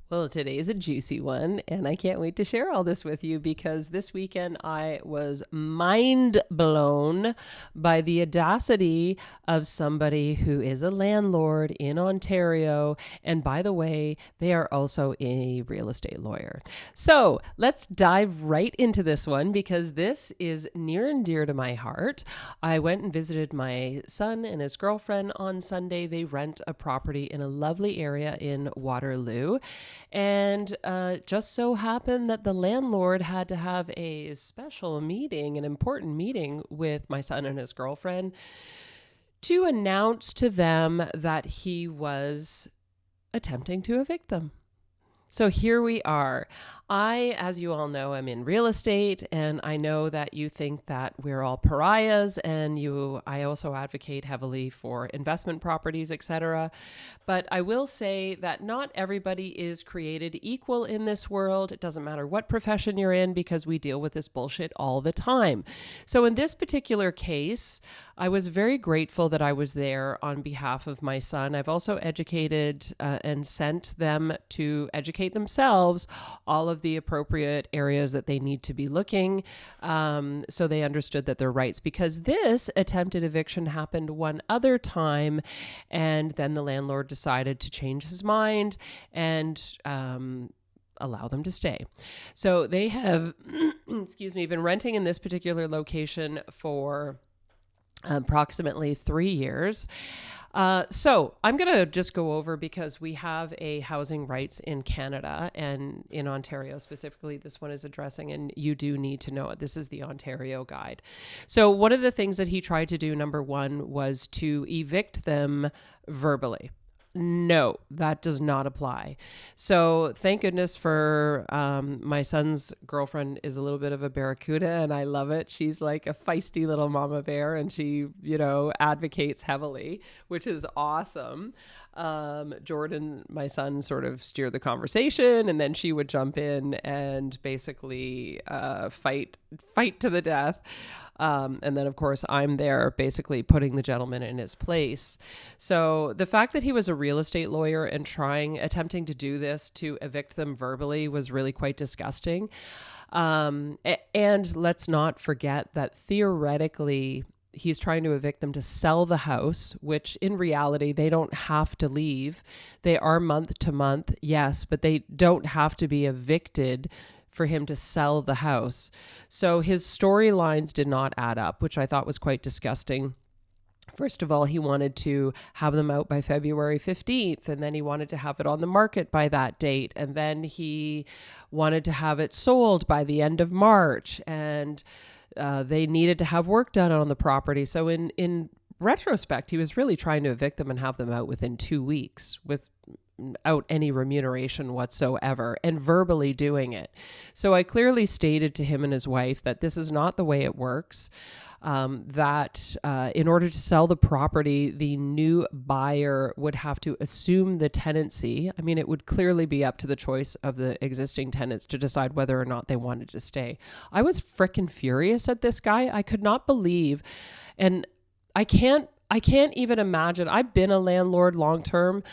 Well, today is a juicy one, and I can't wait to share all this with you because this weekend I was mind blown by the audacity of somebody who is a landlord in Ontario. And by the way, they are also a real estate lawyer. So let's dive right into this one because this is near and dear to my heart. I went and visited my son and his girlfriend on Sunday. They rent a property in a lovely area in Waterloo. And just so happened that the landlord had to have a special meeting, an important meeting with my son and his girlfriend to announce to them that he was attempting to evict them. So here we are. As you all know, I'm in real estate, and I know that you think that we're all pariahs, and I also advocate heavily for investment properties, etc. But I will say that not everybody is created equal in this world. It doesn't matter what profession you're in because we deal with this bullshit all the time. So in this particular case, I was very grateful that I was there on behalf of my son. I've also educated and sent them to educate themselves all of the appropriate areas that they need to be looking, so they understood that their rights, because this attempted eviction happened one other time, and then the landlord decided to change his mind and allow them to stay. So they have, been renting in this particular location for approximately 3 years. So I'm going to just go over, because we have a housing rights in Canada and in Ontario specifically, this one is addressing, and you do need to know it. This is the Ontario guide. So one of the things that he tried to do, number one, was to evict them verbally. No, that does not apply. So thank goodness for my son's girlfriend is a little bit of a barracuda, and I love it. She's like a feisty little mama bear, and she, advocates heavily, which is awesome. Jordan, my son, sort of steered the conversation, and then she would jump in and basically fight to the death. And then, of course, I'm there basically putting the gentleman in his place. So the fact that he was a real estate lawyer and attempting to do this to evict them verbally was really quite disgusting. And let's not forget that theoretically, he's trying to evict them to sell the house, which in reality, they don't have to leave. They are month to month, yes, but they don't have to be evicted for him to sell the house. So his storylines did not add up, which I thought was quite disgusting. First of all, he wanted to have them out by February 15th, and then he wanted to have it on the market by that date. And then he wanted to have it sold by the end of March. And they needed to have work done on the property. So in retrospect, he was really trying to evict them and have them out within 2 weeks without any remuneration whatsoever, and verbally doing it. So I clearly stated to him and his wife that this is not the way it works. That in order to sell the property, the new buyer would have to assume the tenancy. I mean, it would clearly be up to the choice of the existing tenants to decide whether or not they wanted to stay. I was frickin' furious at this guy. I could not believe, and I can't even imagine. I've been a landlord long-term,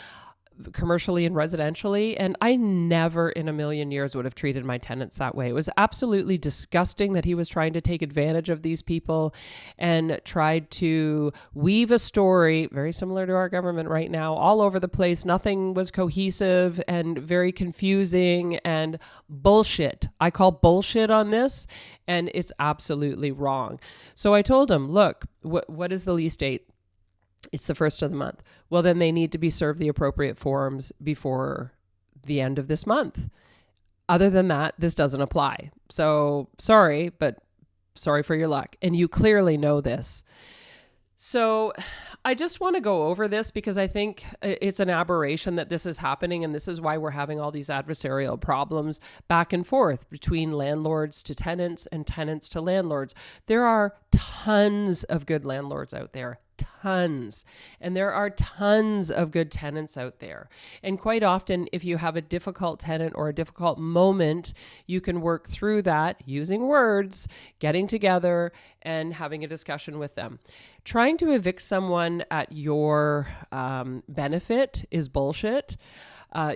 commercially and residentially, and I never in a million years would have treated my tenants that way. It was absolutely disgusting that he was trying to take advantage of these people and tried to weave a story very similar to our government right now, all over the place. Nothing was cohesive and very confusing and bullshit. I call bullshit on this, and it's absolutely wrong. So I told him, look, what is the lease date? It's the first of the month. Well, then they need to be served the appropriate forms before the end of this month. Other than that, this doesn't apply. So sorry, but sorry for your luck. And you clearly know this. So I just want to go over this because I think it's an aberration that this is happening. And this is why we're having all these adversarial problems back and forth between landlords to tenants and tenants to landlords. There are tons of good landlords out there. Tons. And there are tons of good tenants out there. And quite often, if you have a difficult tenant or a difficult moment, you can work through that using words, getting together and having a discussion with them. Trying to evict someone at your benefit is bullshit.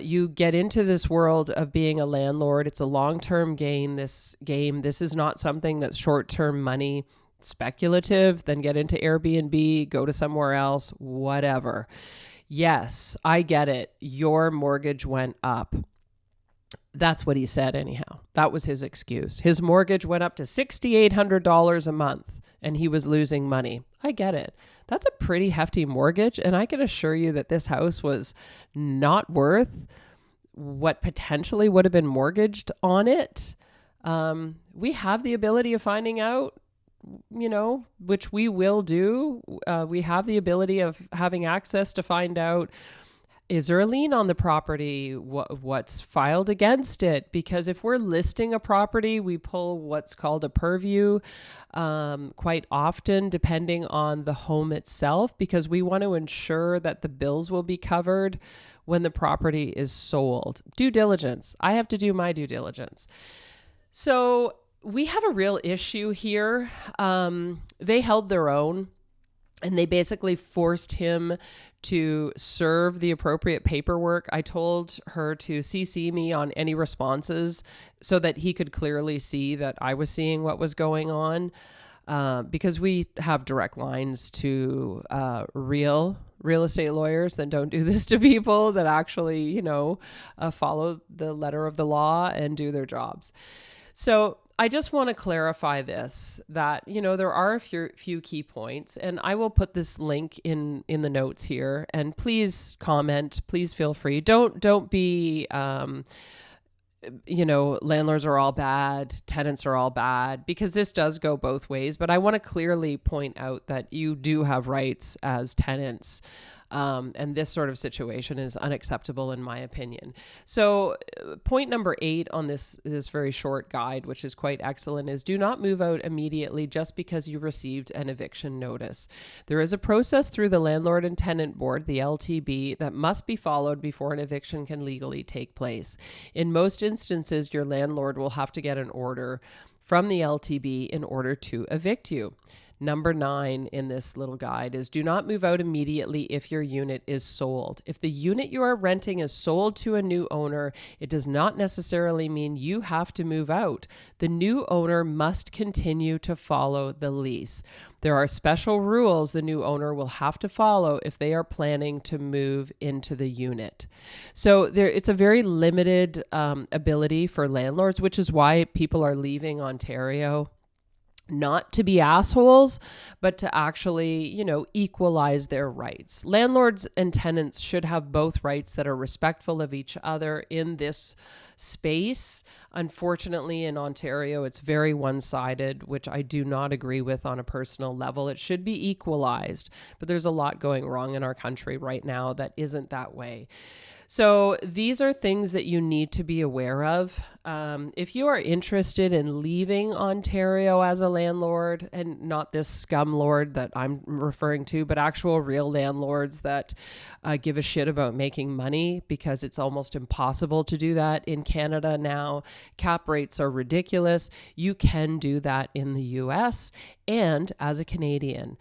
You get into this world of being a landlord. It's a long-term game. This is not something that's short-term money, speculative, then get into Airbnb, go to somewhere else, whatever. Yes, I get it. Your mortgage went up. That's what he said anyhow. That was his excuse. His mortgage went up to $6,800 a month and he was losing money. I get it. That's a pretty hefty mortgage. And I can assure you that this house was not worth what potentially would have been mortgaged on it. We have the ability of finding out, which we will do. We have the ability of having access to find out, is there a lien on the property? What's filed against it? Because if we're listing a property, we pull what's called a purview quite often, depending on the home itself, because we want to ensure that the bills will be covered when the property is sold. Due diligence. I have to do my due diligence. So we have a real issue here. They held their own. And they basically forced him to serve the appropriate paperwork. I told her to CC me on any responses so that he could clearly see that I was seeing what was going on, because we have direct lines to real estate lawyers that don't do this to people, that actually, follow the letter of the law and do their jobs. So I just want to clarify this, that, there are a few key points, and I will put this link in the notes here, and please comment, please feel free. Don't be, landlords are all bad, tenants are all bad, because this does go both ways. But I want to clearly point out that you do have rights as tenants. And this sort of situation is unacceptable in my opinion. So point number 8 on this very short guide, which is quite excellent, is do not move out immediately just because you received an eviction notice. There is a process through the Landlord and Tenant Board, the LTB, that must be followed before an eviction can legally take place. In most instances, your landlord will have to get an order from the LTB in order to evict you. Number 9 in this little guide is do not move out immediately if your unit is sold. If the unit you are renting is sold to a new owner, it does not necessarily mean you have to move out. The new owner must continue to follow the lease. There are special rules the new owner will have to follow if they are planning to move into the unit. So it's a very limited ability for landlords, which is why people are leaving Ontario. Not to be assholes, but to actually, equalize their rights. Landlords and tenants should have both rights that are respectful of each other in this space. Unfortunately, in Ontario, it's very one-sided, which I do not agree with on a personal level. It should be equalized, but there's a lot going wrong in our country right now that isn't that way. So these are things that you need to be aware of. If you are interested in leaving Ontario as a landlord, and not this scum lord that I'm referring to, but actual real landlords that give a shit about making money, because it's almost impossible to do that in Canada now. Cap rates are ridiculous. You can do that in the US and as a Canadian.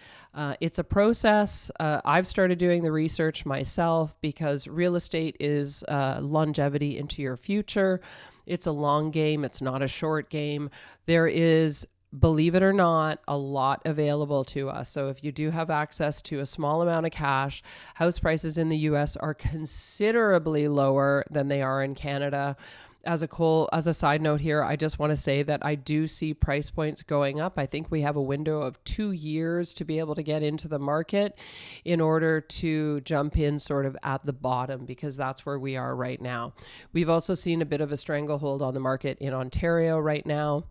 It's a process. I've started doing the research myself because real estate is longevity into your future. It's a long game. It's not a short game. There is, believe it or not, a lot available to us. So if you do have access to a small amount of cash, house prices in the US are considerably lower than they are in Canada. As a side note here, I just want to say that I do see price points going up. I think we have a window of 2 years to be able to get into the market in order to jump in sort of at the bottom, because that's where we are right now. We've also seen a bit of a stranglehold on the market in Ontario right now.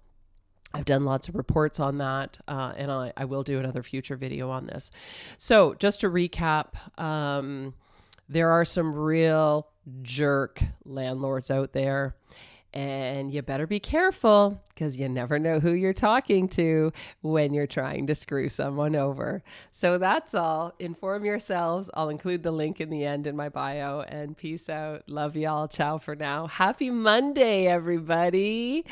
I've done lots of reports on that, and I will do another future video on this. So just to recap, there are some real jerk landlords out there, and you better be careful, because you never know who you're talking to when you're trying to screw someone over. So that's all. Inform yourselves. I'll include the link in the end in my bio, and peace out. Love y'all. Ciao for now. Happy Monday, everybody.